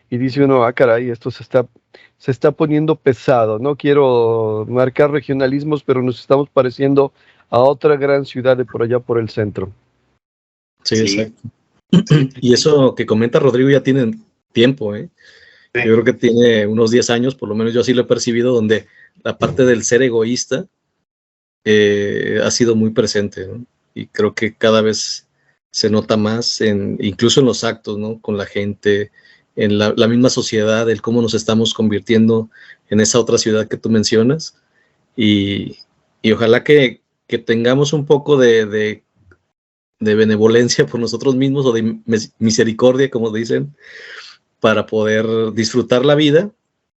y dice uno, caray, esto se está poniendo pesado. No quiero marcar regionalismos, pero nos estamos pareciendo a otra gran ciudad de por allá por el centro. Sí, Sí. exacto. Y eso que comenta Rodrigo ya tiene tiempo, ¿eh? Sí. Yo creo que tiene unos 10 años, por lo menos yo así lo he percibido, donde la parte del ser egoísta ha sido muy presente, ¿no? Y creo que cada vez se nota más, incluso en los actos, ¿no? Con la gente, en la misma sociedad, el cómo nos estamos convirtiendo en esa otra ciudad que tú mencionas. Y ojalá que tengamos un poco de benevolencia por nosotros mismos o de misericordia, como dicen, para poder disfrutar la vida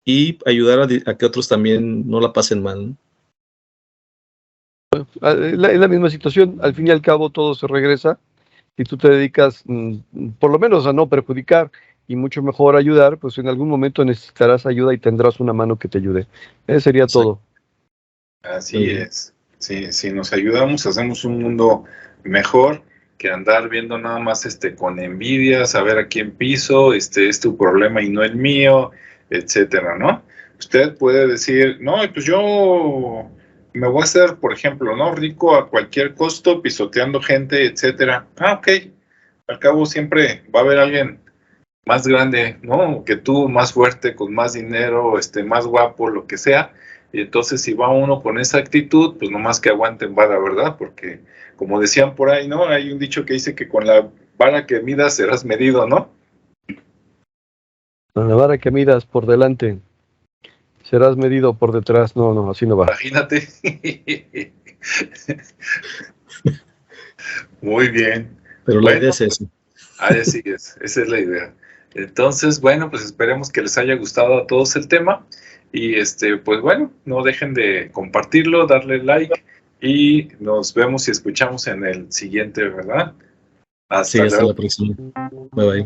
y ayudar a que otros también no la pasen mal, ¿no? Es la misma situación, al fin y al cabo todo se regresa. Si tú te dedicas por lo menos a no perjudicar y mucho mejor ayudar, pues en algún momento necesitarás ayuda y tendrás una mano que te ayude. Eso sería Exacto. todo. Así es. Sí, si nos ayudamos, hacemos un mundo mejor que andar viendo nada más con envidia, saber a quién piso, es tu problema y no el mío, etcétera, ¿no? Usted puede decir, no, pues yo me voy a hacer, por ejemplo, ¿no? Rico a cualquier costo, pisoteando gente, etcétera. Ah, ok. Al cabo siempre va a haber alguien más grande, ¿no? Que tú, más fuerte, con más dinero, más guapo, lo que sea. Y entonces si va uno con esa actitud, pues nomás que aguanten vara, ¿verdad? Porque como decían por ahí, ¿no? Hay un dicho que dice que con la vara que midas serás medido, ¿no? Con la vara que midas por delante, serás medido por detrás. No, no, así no va. Imagínate. Muy bien. Pero la Bueno, idea es eso. así es, esa es la idea. Entonces, bueno, pues esperemos que les haya gustado a todos el tema y pues bueno, no dejen de compartirlo, darle like y nos vemos y escuchamos en el siguiente, ¿verdad? Sí, Hasta hasta luego. la próxima. Bye bye.